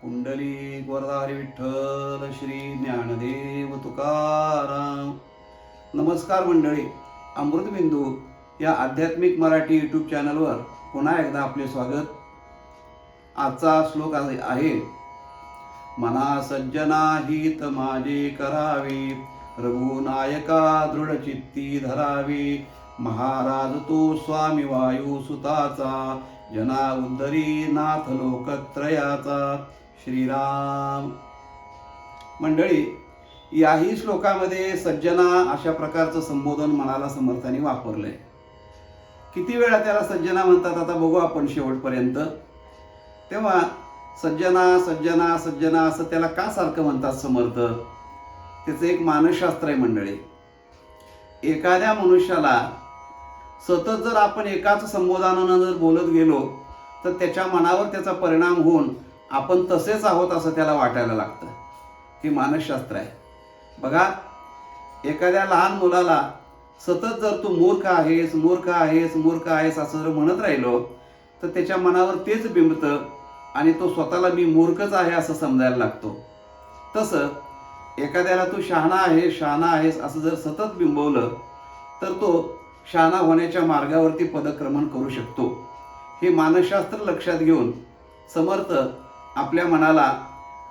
कुंडली वरदारी विठ्ठल श्री ज्ञानदेव तुकाराम. नमस्कार मंडळी, अमृतबिंदू या आध्यात्मिक मराठी यूट्यूब चॅनलवर पुन्हा एकदा आपले स्वागत. आजचा श्लोक आहे, मना सज्जना हित माझे करावे, रघुनायका दृढचित्ती धरावे, महाराज तो स्वामी वायू सुताचा, जना उद्धरी नाथ लोकत्रयाचा. श्रीराम. मंडळी, याही श्लोकामध्ये सज्जना अशा प्रकारचं संबोधन मनाला समर्थाने वापरलंय. किती वेळा त्याला सज्जना म्हणतात आता बघू आपण शेवटपर्यंत. तेव्हा सज्जना सज्जना सज्जना असं त्याला का सारखं म्हणतात समर्थ? त्याचं एक मानसशास्त्र आहे मंडळी. एखाद्या मनुष्याला सतत जर आपण एकाच संबोधनानं जर बोलत गेलो तर त्याच्या मनावर त्याचा परिणाम होऊन आपण तसेच आहोत असं त्याला वाटायला लागतं. हे मानसशास्त्र आहे. बघा, एखाद्या लहान मुलाला सतत जर तू मूर्ख आहेस मूर्ख आहेस मूर्ख आहेस असं जर म्हणत राहिलो तर त्याच्या मनावर तेच बिंबतं आणि तो स्वतःला मी मूर्खच आहे असं समजायला लागतो. तसं एखाद्याला तू शहाणा आहेस शहाणा आहेस असं जर सतत बिंबवलं तर तो शहाणा होण्याच्या मार्गावरती पदक्रमण करू शकतो. हे मानसशास्त्र लक्षात घेऊन समर्थ आपल्या मनाला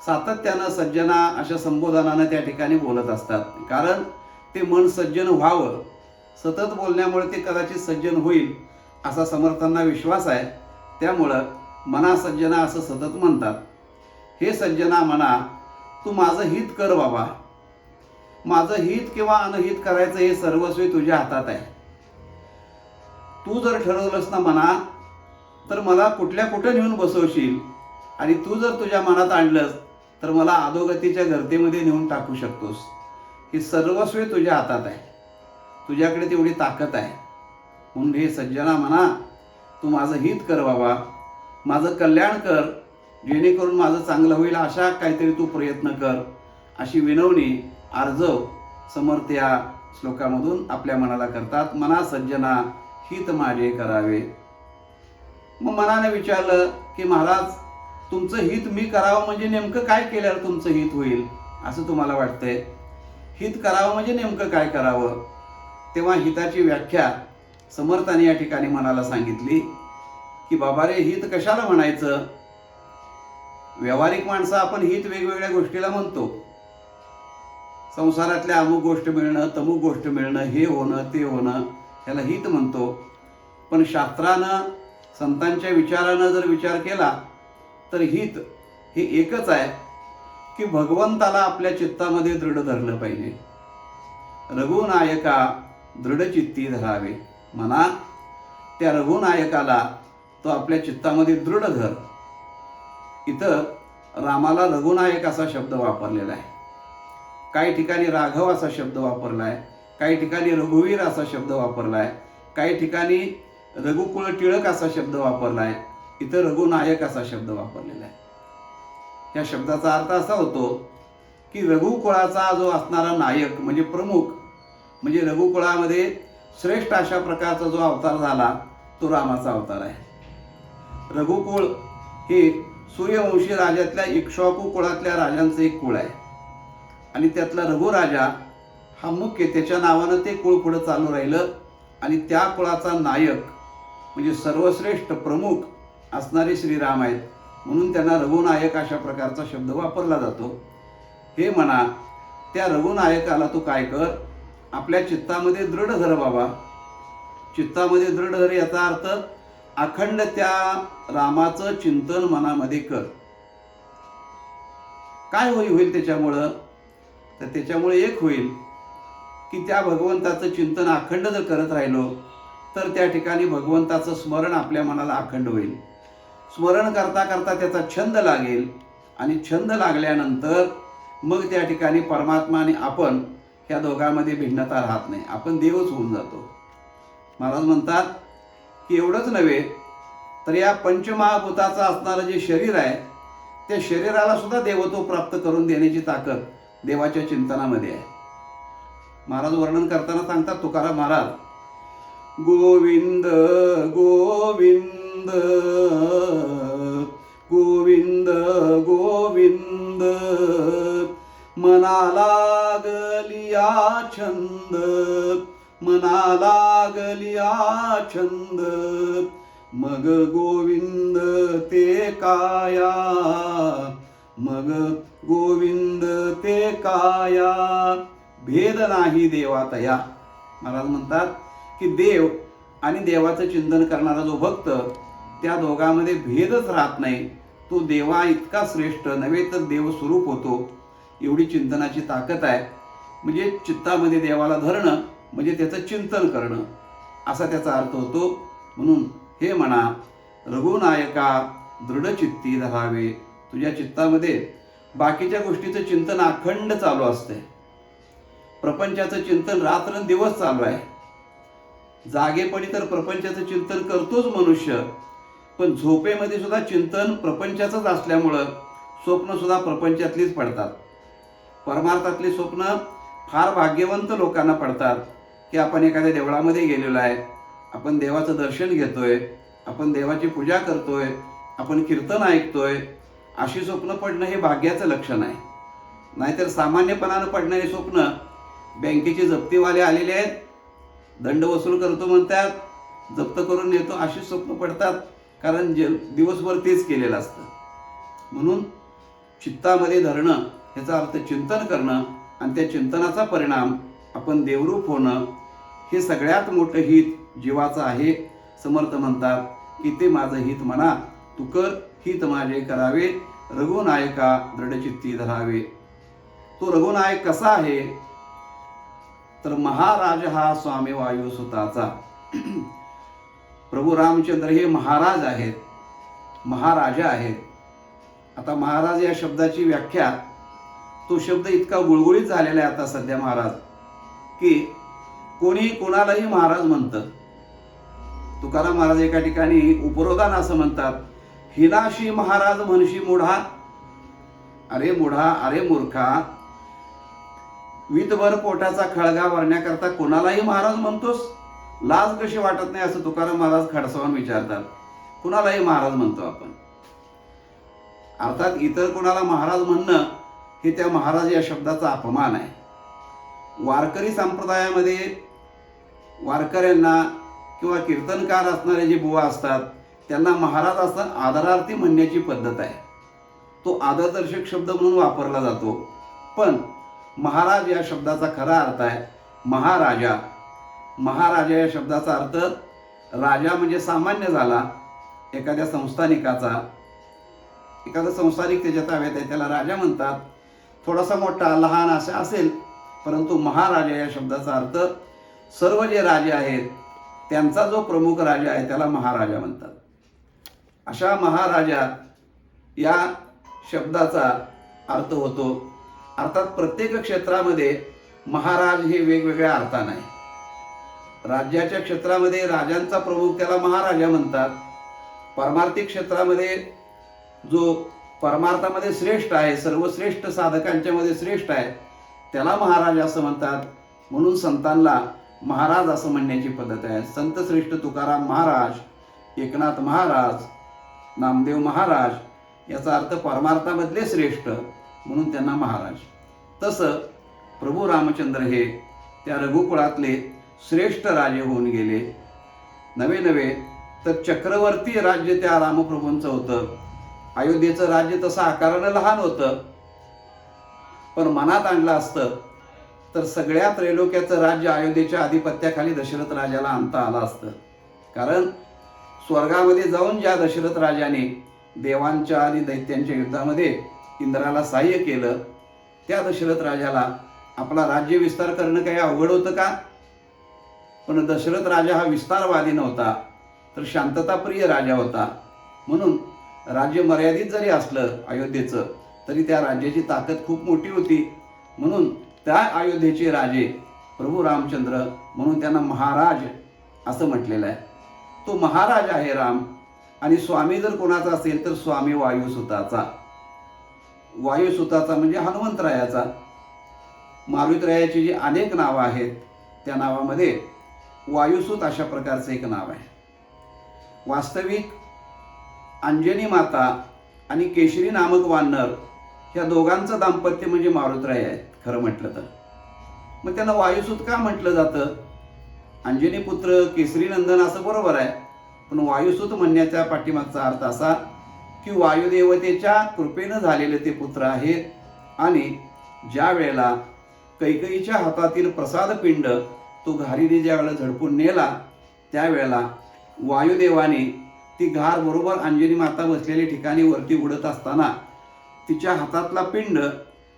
सातत्यानं सज्जना अशा संबोधनानं त्या ठिकाणी बोलत असतात. कारण ते मन सज्जन व्हावं. सतत बोलण्यामुळे ते कदाचित सज्जन होईल असा समर्थांना विश्वास आहे. त्यामुळं मना सज्जना असं सतत म्हणतात. हे सज्जना मना, तू माझं हित कर बाबा. माझं हित किंवा अनहित करायचं हे सर्वस्वी तुझ्या हातात आहे. तू जर ठरवलंस ना मना तर मला कुठल्या कुठं नेऊन बसवशील आणि तू जर तुझ्या मनात आणलंस तर मला अधोगतीच्या गर्तेमध्ये नेऊन टाकू शकतोस. हे सर्वस्वी तुझ्या हातात आहे. तुझ्याकडे तेवढी ताकद आहे. म्हणून हे सज्जना मना, तू माझं हित कर बाबा, माझं कल्याण कर, जेणेकरून माझं चांगलं होईल अशा काहीतरी तू प्रयत्न कर अशी विनवणी आर्जव समर्थ या श्लोकामधून आपल्या मनाला करतात. मना सज्जना हित माझे करावे. मग मनाने विचारलं की महाराज, तुमचं हित मी करावं म्हणजे नेमकं काय केल्यावर तुमचं हित होईल असं तुम्हाला वाटतंय? हित करावं म्हणजे नेमकं काय करावं? तेव्हा हिताची व्याख्या समर्थाने या ठिकाणी मनाला सांगितली की बाबा रे, हित कशाला म्हणायचं? व्यावहारिक माणसं आपण हित वेगवेगळ्या गोष्टीला म्हणतो. संसारातल्या अमुक गोष्ट मिळणं तमुक गोष्ट मिळणं, हे होणं ते होणं, ह्याला हित म्हणतो. पण शास्त्रानं संतांच्या विचारानं जर विचार केला तर हित हे एकच आहे की भगवंताला आपल्या चित्तामध्ये दृढ धरलं पाहिजे. रघुनायका दृढचित्ती धरावे. म्हणा त्या रघुनायकाला तो आपल्या चित्तामध्ये दृढ धर. इथं रामाला रघुनायक असा शब्द वापरलेला आहे. काही ठिकाणी राघव असा शब्द वापरला आहे, काही ठिकाणी रघुवीर असा शब्द वापरला आहे, काही ठिकाणी रघुकुळ टिळक असा शब्द वापरला आहे. इथं रघुनायक असा शब्द वापरलेला आहे. या शब्दाचा अर्थ असा होतो की रघुकुळाचा जो असणारा नायक म्हणजे प्रमुख, म्हणजे रघुकुळामध्ये श्रेष्ठ अशा प्रकारचा जो अवतार झाला तो रामाचा अवतार आहे. रघुकुळ हे सूर्यवंशी राजातल्या इक्ष्वाकू कुळातल्या राजांचं एक कुळ आहे आणि त्यातला रघुराजा हा मुख्य, त्याच्या नावानं ते कुळ पुढं चालू राहिलं आणि त्या कुळाचा नायक म्हणजे सर्वश्रेष्ठ प्रमुख असणारे श्रीराम आहेत. म्हणून त्यांना रघुनायक अशा प्रकारचा शब्द वापरला जातो. हे म्हणा त्या रघुनायकाला तू काय कर, आपल्या चित्तामध्ये दृढ धर बाबा. चित्तामध्ये दृढ धर याचा अर्थ अखंड त्या रामाचं चिंतन मनामध्ये कर. काय होईल त्याच्यामुळं? तर त्याच्यामुळे एक होईल की त्या भगवंताचं चिंतन अखंड जर करत राहिलो तर त्या ठिकाणी भगवंताचं स्मरण आपल्या मनाला अखंड होईल. स्मरण करता करता त्याचा छंद लागेल आणि छंद लागल्यानंतर मग त्या ठिकाणी परमात्मा आणि आपण ह्या दोघांमध्ये भिन्नता राहत नाही. आपण देवच होऊन जातो. महाराज म्हणतात की एवढंच नव्हे तर या पंचमहाभूताचं असणारं जे शरीर आहे त्या शरीराला सुद्धा देवत्व प्राप्त करून देण्याची ताकद देवाच्या चिंतनामध्ये आहे. महाराज वर्णन करताना सांगतात, तुकाराम महाराज, गोविंद गोविंद गोविंद गोविंद मना लागलिया छंद, मना लागलिया छंद, मग गोविंद ते काया, मग गोविंद ते काया, भेद नाही देवातया. महाराज म्हणतात की देव आणि देवाचं चिंतन करणारा जो भक्त, त्या दोघांमध्ये भेदच राहत नाही. तो देवा इतका श्रेष्ठ नव्हे तर देव स्वरूप होतो, एवढी चिंतनाची ताकद आहे. म्हणजे चित्तामध्ये देवाला धरणं म्हणजे त्याचं चिंतन करणं असा त्याचा अर्थ होतो. म्हणून हे म्हणा, रघुनायका दृढचित्ती धरावे. तुझ्या चित्तामध्ये बाकीच्या गोष्टीचं चिंतन अखंड चालू असते. प्रपंचाचं चिंतन रात्रंदिवस चालू आहे. जागेपणी तर प्रपंचाचं चिंतन करतोच मनुष्य, पण झोपेमध्ये सुद्धा चिंतन प्रपंचाचंच असल्यामुळं स्वप्न सुद्धा प्रपंचातलीच पडतात. परमार्थातली स्वप्न फार भाग्यवंत लोकांना पडतात की आपण एखाद्या देवळामध्ये गेलेलो आहे, आपण देवाचं दर्शन घेतोय, आपण देवाची पूजा करतोय, आपण कीर्तन ऐकतोय. अशी स्वप्न पडणं हे भाग्याचं लक्षण आहे. नाहीतर सामान्यपणानं पडणारी स्वप्न, बँकेचे जप्तीवाले आलेले आहेत, दंड वसूल करतो म्हणतात, जप्त करून नेतो, अशी स्वप्न पडतात. कारण दिवसभर तेच केलेलं असतं. म्हणून चित्तामध्ये धरणं याचा अर्थ चिंतन करणं आणि त्या चिंतनाचा परिणाम आपण देवरूप होणं, हे सगळ्यात मोठं हित जीवाचं आहे. समर्थ म्हणतात की ते माझं हित म्हणा, तू कर हित माझे करावे, रघुनायका दृढचित्ती धरावे. तो रघुनायक कसा आहे तर महाराज हा स्वामी वायुसुताचा. प्रभू रामचंद्र हे महाराज आहेत, महाराजा आहेत. आता महाराज या शब्दाची व्याख्या, तो शब्द इतका गुळगुळीत झालेला आहे आता सध्या महाराज, की कोणी कोणालाही महाराज म्हणतं. तुकाराम महाराज एका ठिकाणी उपरोधान असं म्हणतात, हिनाशी महाराज म्हणशी मुढा. अरे मुढा, अरे मूर्खा, वीतभर पोटाचा खळगा भरण्याकरता कोणालाही महाराज म्हणतोस? लाज कशी वाटत नाही असं तुकाराम महाराज खडसावून विचारतात. कुणालाही महाराज म्हणतो आपण. अर्थात इतर कोणाला महाराज म्हणणं हे त्या महाराज या शब्दाचा अपमान आहे. वारकरी संप्रदायामध्ये वारकऱ्यांना किंवा कीर्तनकार असणारे जे बुवा असतात त्यांना महाराज असं आदरार्थी म्हणण्याची पद्धत आहे. तो आदरदर्शक शब्द म्हणून वापरला जातो. पण महाराज या शब्दाचा खरा अर्थ आहे महाराजा. महाराजा या शब्दाचा अर्थ राजा म्हणजे सामान्य झाला, एखाद्या संस्थानिकाचा. एखादा संस्थानिक त्याच्या ताब्यात आहे त्याला राजा म्हणतात. थोडासा मोठा लहान असा असेल, परंतु महाराजा या शब्दाचा अर्थ सर्व जे राजे आहेत त्यांचा जो प्रमुख राजा आहे त्याला महाराजा म्हणतात. अशा महाराजा या शब्दाचा अर्थ होतो. अर्थात प्रत्येक क्षेत्रामध्ये महाराज हे वेगवेगळ्या अर्थाने आहे. राज्याच्या क्षेत्रामध्ये राजांचा प्रमुख त्याला महाराजा म्हणतात. परमार्थिक क्षेत्रामध्ये जो परमार्थामध्ये श्रेष्ठ आहे, सर्वश्रेष्ठ साधकांच्या मध्ये श्रेष्ठ आहे, त्याला महाराज असं म्हणतात. म्हणून संतांना महाराज असं म्हणण्याची पद्धत आहे. संत श्रेष्ठ तुकाराम महाराज, एकनाथ महाराज, नामदेव महाराज याचा अर्थ परमार्थामधले श्रेष्ठ म्हणून त्यांना महाराज. तसं प्रभू रामचंद्र हे त्या रघुकुळातले श्रेष्ठ राजे होऊन गेले. नवे तर चक्रवर्ती राज्य त्या रामप्रभूंचं होतं. अयोध्येचं राज्य तसं आकारानं लहान होतं, पण मनात आणलं असतं तर सगळ्या त्रैलोक्याचं राज्य अयोध्येच्या आधिपत्याखाली दशरथ राजाला आणता आलं असतं. कारण स्वर्गामध्ये जाऊन ज्या दशरथ राजाने देवांच्या आणि दैत्यांच्या युद्धामध्ये इंद्राला सहाय्य केलं, त्या दशरथ राजाला आपला राज्य विस्तार करणं काही अवघड होतं का? पण दशरथ राजा हा विस्तारवादी नव्हता, तर शांतताप्रिय राजा होता. म्हणून राज्य मर्यादित जरी असलं अयोध्येचं, तरी त्या राज्याची ताकद खूप मोठी होती. म्हणून त्या अयोध्येचे राजे प्रभू रामचंद्र, म्हणून त्यांना महाराज असं म्हटलेलं आहे. तो महाराज आहे राम. आणि स्वामी जर कोणाचा असेल तर स्वामी वायुसुताचा. वायुसुताचा म्हणजे हनुमंतरायाचा. मारुतरायाची जी अनेक नावं आहेत त्या नावामध्ये वायुसुत अशा प्रकारचं एक नाव आहे. वास्तविक अंजनी माता आणि केशरी नामक वानर ह्या दोघांचं दाम्पत्य म्हणजे मारुतराय आहेत खरं म्हटलं तर. मग त्यांना वायुसूत का म्हटलं जातं? अंजनी पुत्र केसरी नंदन असं बरोबर आहे, पण वायुसूत म्हणण्याच्या पाठीमागचा अर्थ असा की वायुदेवतेच्या कृपेनं झालेले ते पुत्र आहेत. आणि ज्या वेळेला कैकेयीच्या हातातील प्रसाद पिंड तो घारीने ज्या वेळेला झडपून नेला, त्यावेळेला वायुदेवाने ती घार बरोबर अंजनी माता बसलेल्या ठिकाणी वरती उडत असताना तिच्या हातातला पिंड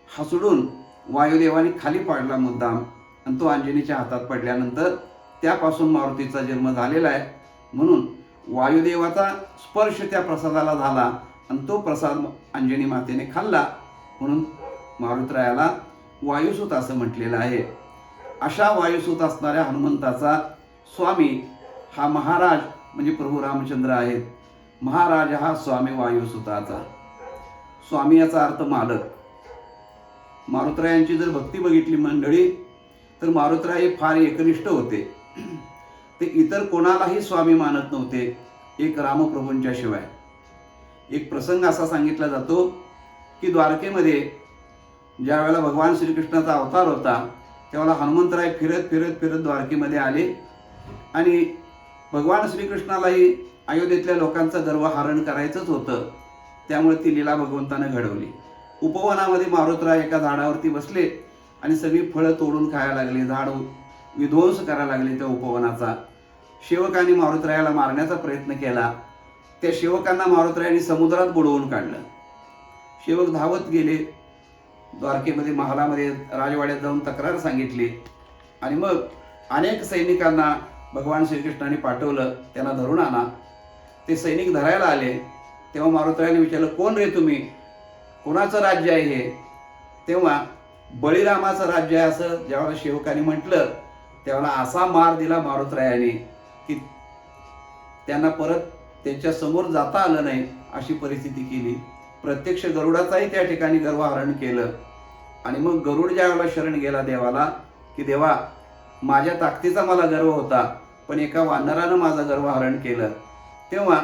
हसडून वायुदेवाने खाली पाडला मुद्दाम, आणि तो अंजनीच्या हातात पडल्यानंतर त्यापासून मारुतीचा जन्म झालेला आहे. म्हणून वायुदेवाचा स्पर्श त्या प्रसादाला झाला आणि तो प्रसाद अंजनी मातेने खाल्ला, म्हणून मारुतरायाला वायुसूत असं म्हटलेलं आहे. अशा वायुसूत असणाऱ्या हनुमंताचा स्वामी हा महाराज म्हणजे प्रभू रामचंद्र आहेत. महाराज हा स्वामी वायुसूताचा. स्वामी याचा अर्थ मालक. मारुतरायांची जर भक्ती बघितली मंडळी तर मारुतराय फार एकनिष्ठ होते. ते इतर कोणालाही स्वामी मानत नव्हते, एक रामप्रभूंच्या शिवाय. एक प्रसंग असा सांगितला जातो की द्वारकेमध्ये ज्या वेळेला भगवान श्रीकृष्णाचा अवतार होता, त्यावेळेला हनुमंतराय फिरत फिरत फिरत द्वारकेमध्ये आले आणि भगवान श्रीकृष्णालाही अयोध्येतल्या लोकांचं गर्वहरण करायचंच होतं. त्यामुळे ती लीला भगवंतानं घडवली. उपवनामध्ये मारुतराय एका झाडावरती बसले आणि सगळी फळं तोडून खायला लागले, झाड विध्वंस करायला लागले त्या उपवनाचा. सेवकांनी मारुतरायाला मारण्याचा प्रयत्न केला. त्या सेवकांना मारुतरायांनी समुद्रात बुडवून काढलं. सेवक धावत गेले द्वारकेमध्ये, महालामध्ये, राजवाड्यात जाऊन तक्रार सांगितली आणि मग अनेक सैनिकांना भगवान श्रीकृष्णाने पाठवलं, त्यांना धरून आणा. ते सैनिक धरायला आले तेव्हा मारुतरायाने विचारलं, कोण रे तुम्ही, कोणाचं राज्य आहे हे? तेव्हा बळीरामाचं राज्य आहे असं ज्यावेळेला सेवकांनी म्हटलं, त्यावेळेला असा मार दिला मारुतरायाने की त्यांना परत त्यांच्या समोर जाता आलं नाही, अशी परिस्थिती केली. प्रत्यक्ष गरुडाचाही त्या ठिकाणी गर्वहरण केलं. आणि मग गरुड ज्या वेळेला शरण गेला देवाला की देवा, माझ्या ताकदीचा मला गर्व होता, पण एका वानरानं माझं गर्वहरण केलं, तेव्हा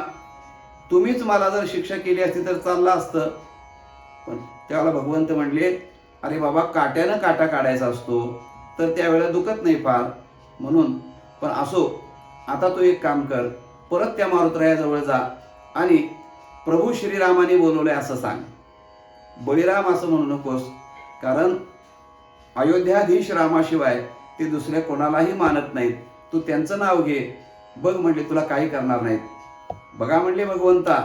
तुम्हीच मला जर शिक्षा केली असती तर चाललं असतं. पण त्यावेळेला भगवंत म्हणले, अरे बाबा, काट्यानं काटा काढायचा असतो तर त्यावेळेला दुखत नाही फार, म्हणून. पण असो, आता तू एक काम कर, परत त्या मारुतरायाजवळ जा आणि प्रभू श्रीरामाने बोलवलंय असं सांग. बळीराम असं म्हणू नकोस, कारण अयोध्याधीश रामाशिवाय ते दुसऱ्या कोणालाही मानत नाहीत. तू त्यांचं नाव घे, बघ म्हणले तुला काही करणार नाहीत. बघा म्हणले भगवंता,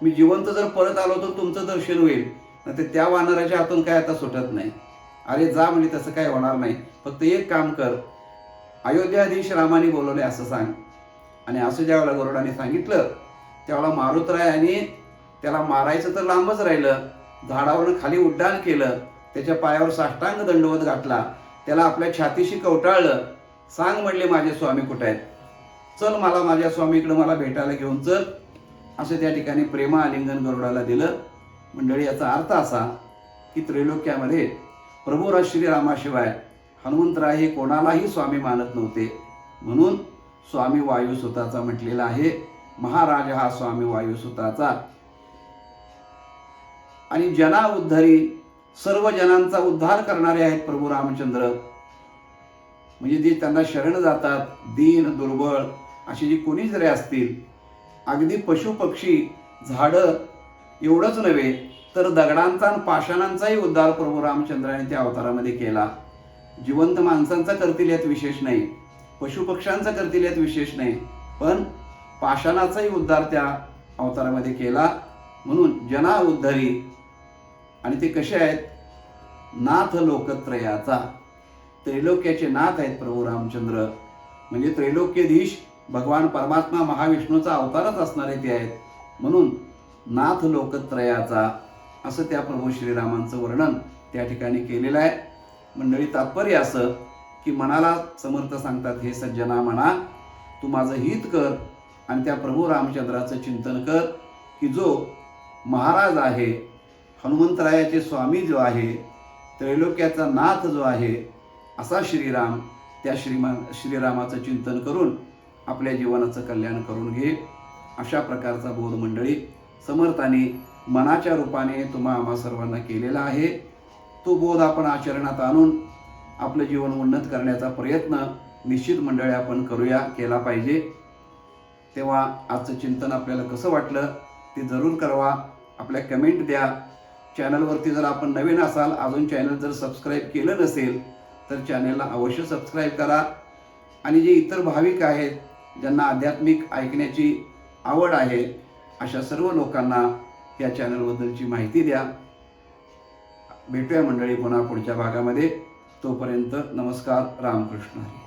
मी जिवंत जर परत आलो तर तुमचं दर्शन होईल, नाही त्या वानराच्या हातून काय आता सुटत नाही. अरे जा म्हणले, तसं काय होणार नाही, फक्त एक काम कर, अयोध्याधीश रामाने बोलवले असं सांग. आणि असं ज्यावेळेला गरुडाने सांगितलं त्यावेळेला मारुतरायाने त्याला मारायचं तर लांबच राहिलं, झाडावरून खाली उड्डाण केलं, त्याच्या पायावर साष्टांग दंडवत घातला, त्याला आपल्या छातीशी कवटाळलं. सांग म्हणले माझे स्वामी कुठे आहेत, चल मला माझ्या स्वामीकडे मला भेटायला घेऊन चल, असं त्या ठिकाणी प्रेमा आलिंगन गरुडाला दिलं. मंडळी, याचा अर्थ असा की त्रैलोक्यामध्ये प्रभू श्रीरामाशिवाय हनुमंतराय हे कोणालाही स्वामी मानत नव्हते, म्हणून स्वामी वायुसूताचा म्हटलेला आहे. महाराज हा स्वामी वायुसूताचा. आणि जना उद्धारी, सर्व जनांचा उद्धार करणारे आहेत प्रभू रामचंद्र. म्हणजे जे त्यांना शरण जातात, दीन दुर्बळ अशी जी कोणी जरी असतील, अगदी पशु पक्षी झाडं एवढंच नव्हे तर दगडांचा आणि पाषाणांचाही उद्धार प्रभू रामचंद्राने त्या अवतारामध्ये केला. जिवंत माणसांचा करतील यात विशेष नाही, पशुपक्ष्यांचा करतील यात विशेष नाही, पण पाषाणाचाही उद्धार त्या अवतारामध्ये केला. म्हणून जना उद्धारी. आणि ते कसे आहेत? नाथ लोकत्रयाचा, त्रैलोक्याचे नाथ आहेत प्रभू रामचंद्र. म्हणजे त्रैलोक्यधीश भगवान परमात्मा महाविष्णूचा अवतारच असणारे ते आहेत, म्हणून नाथ लोकत्रयाचा असं त्या प्रभू श्रीरामांचं वर्णन त्या ठिकाणी केलेलं आहे. मंडळी, तात्पर्य असं की मनाला समर्थ सांगतात, हे सज्जना मना, तू माझं हित कर आणि त्या प्रभू रामचंद्राचं चिंतन कर की जो महाराज आहे, हनुमंतरायाचे स्वामी जो आहे, त्रैलोक्याचा नाथ जो आहे, असा श्रीराम, त्या श्रीरामाचं चिंतन करून आपल्या जीवनाचं कल्याण करून घे. अशा प्रकारचा बोध मंडळी समर्थांनी मनाच्या रूपाने तुम्हा आम्हा सर्वांना केलेला आहे. तो बोध आपण आचरणात आणून आपलं जीवन उन्नत करण्याचा प्रयत्न निश्चित मंडळी आपण केला पाहिजे. तेव्हा आजचं चिंतन आपल्याला कसं वाटलं ते जरूर कळवा. आपल्या कमेंट द्या. चॅनलवरती जर आपण नवीन असाल, अजून चॅनल जर सबस्क्राईब केलं नसेल तर चॅनलला अवश्य सबस्क्राईब करा. आणि जे इतर भाविक आहेत, ज्यांना आध्यात्मिक ऐकण्याची आवड आहे, अशा सर्व लोकांना या चॅनलबद्दलची माहिती द्या. भेटूया मंडळी पुन्हा पुढच्या भागामध्ये. तोपर्यंत नमस्कार. रामकृष्ण हरी.